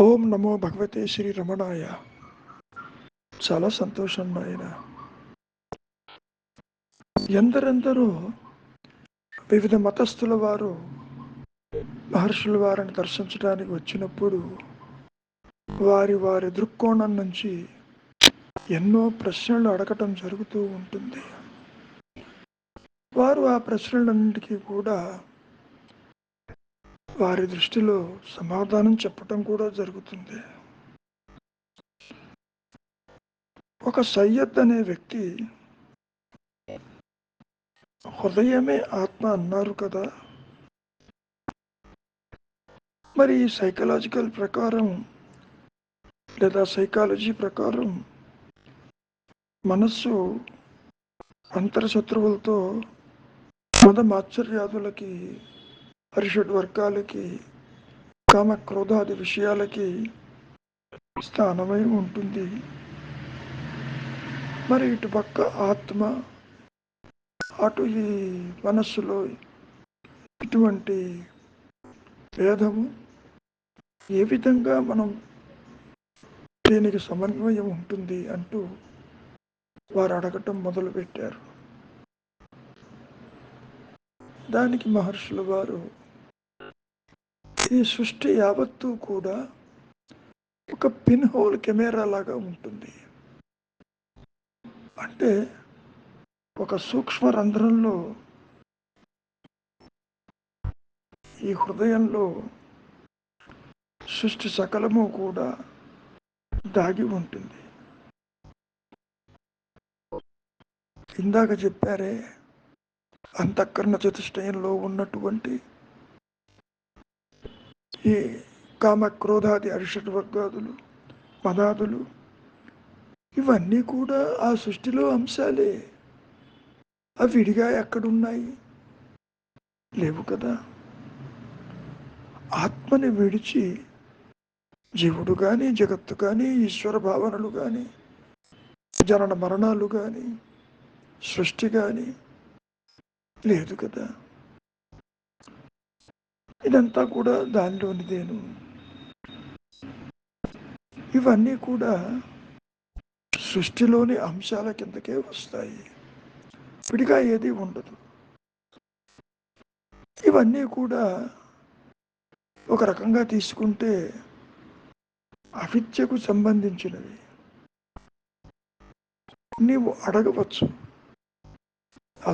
ఓం నమో భగవతే శ్రీ రమణాయ. చాలా సంతోషం నాయన. ఎందరెందరో వివిధ మతస్థుల వారు మహర్షుల వారిని దర్శించడానికి వచ్చినప్పుడు వారి వారి దృక్కోణం నుంచి ఎన్నో ప్రశ్నలు అడగటం జరుగుతూ ఉంటుంది. వారు ఆ ప్రశ్నలన్నింటికీ కూడా వారి దృష్టిలో సమాధానం చెప్పటం కూడా జరుగుతుంది. ఒక సయ్యద్ అనే వ్యక్తి హృదయమే ఆత్మ అన్నారు కదా. మరి సైకలాజికల్ ప్రకారం లేదా సైకాలజీ ప్రకారం మనస్సు అంతర్శత్రువులతో మదమాశ్చర్యాదులకి, హర్షడ్ వర్గాలకి, కామ క్రోధాది విషయాలకి స్థానమై ఉంటుంది. మరి ఇటు పక్క ఆత్మ, అటు ఈ మనస్సులో ఇటువంటి భేదము ఏ విధంగా మనం దీనికి సమన్వయం ఉంటుంది అంటూ వారు అడగటం మొదలుపెట్టారు. దానికి మహర్షుల వారు ఈ సృష్టి యావత్తూ కూడా ఒక పిన్ హోల్ కెమెరా లాగా ఉంటుంది. అంటే ఒక సూక్ష్మ రంధ్రంలో ఈ హృదయంలో సృష్టి సకలము కూడా దాగి ఉంటుంది. ఇందాక చెప్పారే, అంతఃకరణ చతుష్టయంలో ఉన్నటువంటి ఈ కామ క్రోధాది అరిషడ్ వర్గాదులు, మదాదులు ఇవన్నీ కూడా ఆ సృష్టిలో అంశాలే. అవి విడిగా ఎక్కడున్నాయి? లేవు కదా. ఆత్మని విడిచి జీవుడు కానీ, జగత్తు కానీ, ఈశ్వర భావనలు కానీ, జనన మరణాలు కానీ, సృష్టి కానీ లేదు కదా. ఇదంతా కూడా దానిలోనిదేను. ఇవన్నీ కూడా సృష్టిలోని అంశాల కిందకే వస్తాయి, విడిగా ఏది ఉండదు. ఇవన్నీ కూడా ఒక రకంగా తీసుకుంటే అవిద్యకు సంబంధించినవి. నీవు అడగవచ్చు,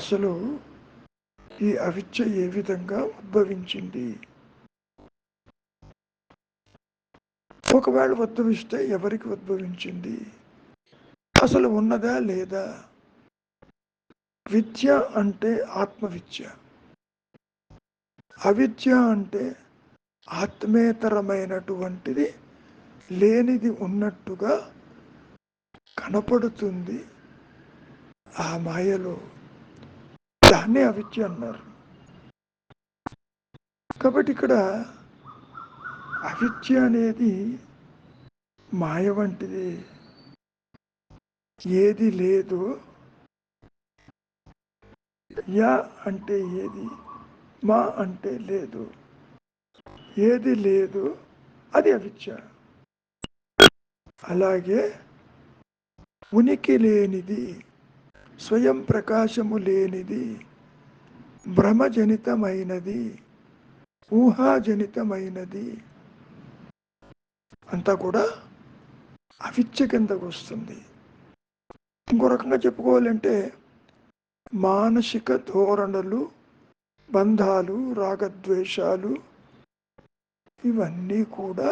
అసలు ఈ అవిద్య ఏ విధంగా ఉద్భవించింది? ఒకవేళ ఉద్భవిస్తే ఎవరికి ఉద్భవించింది? అసలు ఉన్నదా లేదా? విద్య అంటే ఆత్మవిద్య, అవిద్య అంటే ఆత్మేతరమైనటువంటిది లేనిది ఉన్నట్టుగా కనపడుతుంది ఆ మాయలో. దాన్నే అవిద్య అన్నారు. కాబట్టి ఇక్కడ అవిద్య అనేది మాయ వంటిది. ఏది లేదు, యా అంటే ఏది, మా అంటే లేదు, ఏది లేదు అది అవిద్య. అలాగే ఉనికి లేనిది, స్వయం ప్రకాశము లేనిది, భ్రమజనితమైనది, ఊహాజనితమైనది అంతా కూడా అవిద్య కిందకు వస్తుంది. ఇంకో రకంగా చెప్పుకోవాలంటే మానసిక ధోరణులు, బంధాలు, రాగద్వేషాలు ఇవన్నీ కూడా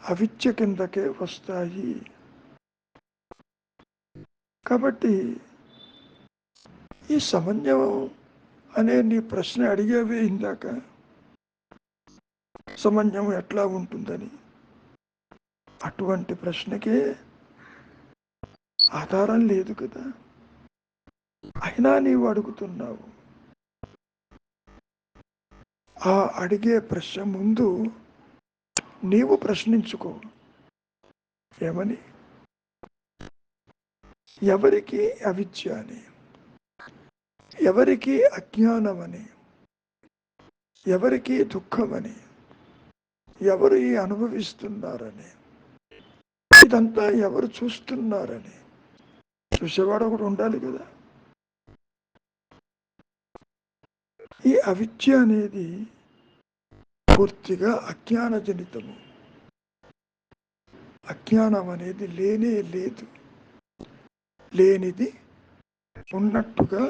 అవిద్య కిందకే వస్తాయి. కాబట్టి ఈ సమన్వయం అనే నీ ప్రశ్న అడిగేవే ఇందాక, సమన్వయం ఎట్లా ఉంటుందని. అటువంటి ప్రశ్నకే ఆధారం లేదు కదా. అయినా నీవు అడుగుతున్నావు. ఆ అడిగే ప్రశ్న ముందు నీవు ప్రశ్నించుకో. ఏమని? ఎవరికి అవిద్య అని, ఎవరికి అజ్ఞానమని, ఎవరికి దుఃఖమని, ఎవరు ఈ అనుభవిస్తున్నారని, ఇదంతా ఎవరు చూస్తున్నారని. చూసేవాడు ఒకడు ఉండాలి కదా. ఈ అవిద్య అనేది పూర్తిగా అజ్ఞానజనితము. అజ్ఞానం అనేది లేనే లేదు. లేనిది ఉన్నట్టుగా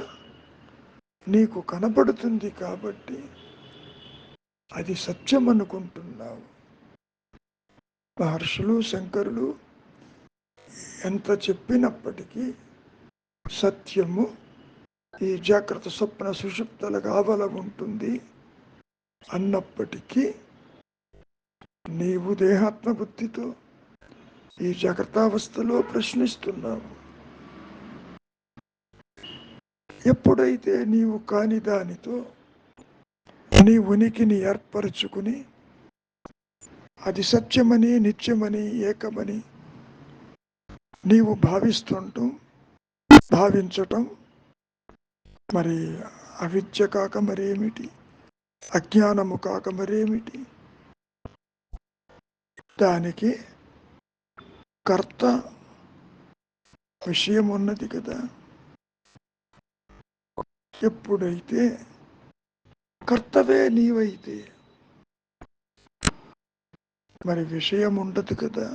నీకు కనపడుతుంది కాబట్టి అది సత్యం అనుకుంటున్నావు. మహర్షులు, శంకరులు ఎంత చెప్పినప్పటికీ సత్యము ఈ జాగ్రత్త స్వప్న సుషుప్తలకు ఆవల ఉంటుంది అన్నప్పటికీ నీవు దేహాత్మ బుద్ధితో ఈ జాగ్రత్తావస్థలో ప్రశ్నిస్తున్నావు. ఎప్పుడైతే నీవు కాని దానితో నీ ఉనికిని ఏర్పరచుకుని అది సత్యమని, నిత్యమని, ఏకమని నీవు భావించటం మరి అవిద్య కాక మరేమిటి, అజ్ఞానము కాక మరేమిటి. దానికి కర్త విషయం ఉన్నది కదా. ఎప్పుడైతే కర్తవే నీవైతే మరి విషయం ఉండదు కదా,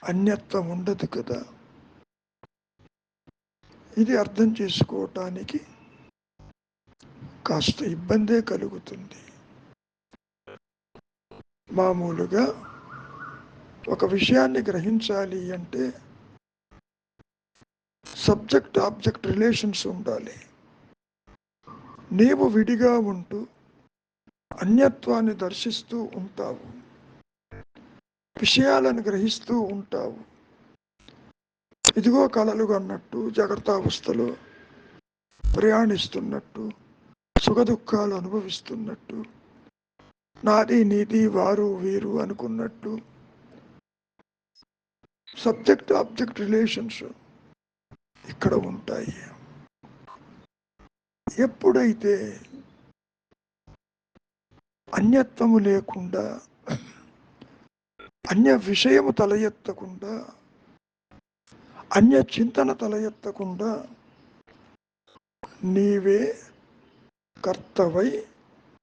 అన్యత్వం ఉండదు కదా. ఇది అర్థం చేసుకోవటానికి కాస్త ఇబ్బందే కలుగుతుంది. మామూలుగా ఒక విషయాన్ని గ్రహించాలి అంటే సబ్జెక్ట్ ఆబ్జెక్ట్ రిలేషన్స్ ఉండాలి. నీవు విడిగా ఉంటూ అన్యత్వాన్ని దర్శిస్తూ ఉంటావు, విషయాలను గ్రహిస్తూ ఉంటావు. ఇదిగో కలలు అన్నట్టు, జాగ్రత్తావస్థలో ప్రయాణిస్తున్నట్టు, సుఖదుఖాలు అనుభవిస్తున్నట్టు, నాది నీది వారు వీరు అనుకున్నట్టు సబ్జెక్ట్ ఆబ్జెక్ట్ రిలేషన్స్ ఇక్కడ ఉంటాయి. ఎప్పుడైతే అన్యత్వము లేకుండా, అన్య విషయము తల ఎత్తకుండా, అన్య చింతన తల ఎత్తకుండా నీవే కర్తవై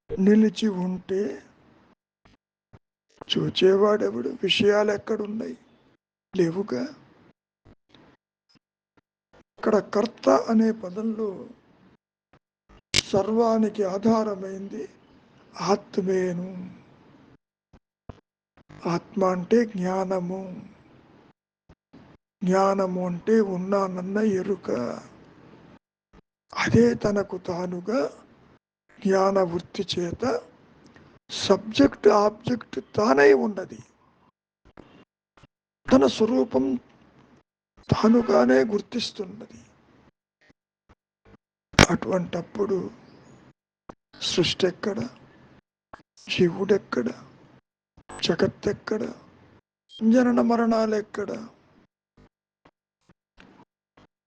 నిలిచి ఉంటే చూచేవాడెవడు? విషయాలు ఎక్కడున్నాయి? లేవుగా. ఇక్కడ కర్త అనే పదంలో సర్వానికి ఆధారమైంది ఆత్మేను. ఆత్మ అంటే జ్ఞానము, జ్ఞానము అంటే ఉన్నానన్న ఎరుక. అదే తనకు తానుగా జ్ఞాన వృత్తి చేత సబ్జెక్ట్ ఆబ్జెక్ట్ తానై ఉన్నది. తన స్వరూపం తానుగానే గుర్తిస్తున్నది. అటువంటప్పుడు సృష్టి ఎక్కడ, జీవుడెక్కడ, జగత్తెక్కడ, జనన మరణాలు ఎక్కడ?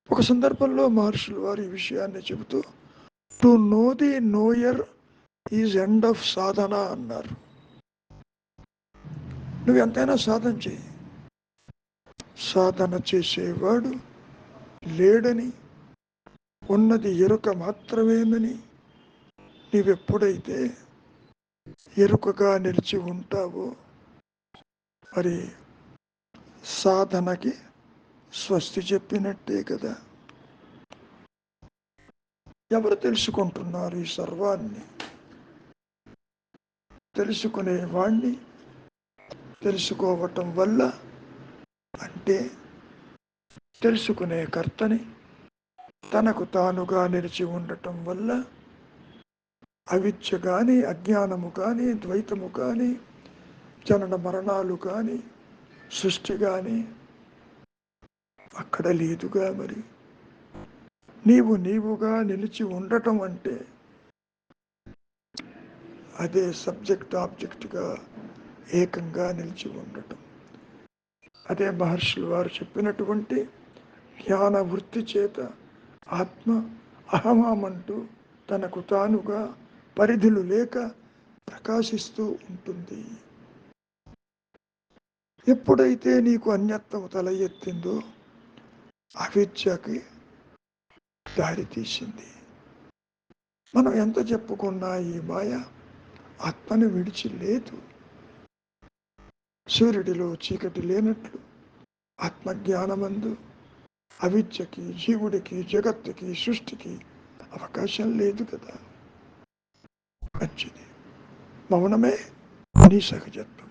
ఒక సందర్భంలో మహర్షులు వారు ఈ విషయాన్ని చెబుతూ to know the knower is end of sadhana అన్నారు. నువ్వు ఎంతైనా సాధన చేయి, సాధన చేసేవాడు లేడని, ఉన్నది ఎరుక మాత్రమేనని నీవెప్పుడైతే ఎరుకగా నిలిచి ఉంటావో మరి సాధనకి స్వస్తి చెప్పినట్టే కదా. ఎవరు తెలుసుకుంటున్నారు ఈ సర్వాన్ని? తెలుసుకునేవాణ్ణి తెలుసుకోవటం వల్ల అంటే తెలుసుకునే కర్తని తనకు తానుగా నిలిచి ఉండటం వల్ల అవిద్య కానీ, అజ్ఞానము కానీ, ద్వైతము కానీ, జనన మరణాలు కానీ, సృష్టి కానీ అక్కడ లేదుగా. మరి నీవుగా నిలిచి ఉండటం అంటే అదే సబ్జెక్ట్ ఆబ్జెక్ట్గా ఏకంగా నిలిచి ఉండటం. అదే మహర్షులు వారు చెప్పినటువంటి జ్ఞాన వృత్తి చేత ఆత్మ అహమామంటూ తనకు తానుగా పరిధులు లేక ప్రకాశిస్తూ ఉంటుంది. ఎప్పుడైతే నీకు అన్యత్వం తల ఎత్తిందో అవిద్యకి దారి తీసింది. మనం ఎంత చెప్పుకున్నా ఈ మాయ ఆత్మని విడిచి లేదు. సూర్యుడిలో చీకటి లేనట్లు ఆత్మజ్ఞానమందు అవిద్యకి, జీవుడికి, జగత్తుకి, సృష్టికి అవకాశం లేదు కదా. మంచిది, మౌనమే నీ సహజత్వం.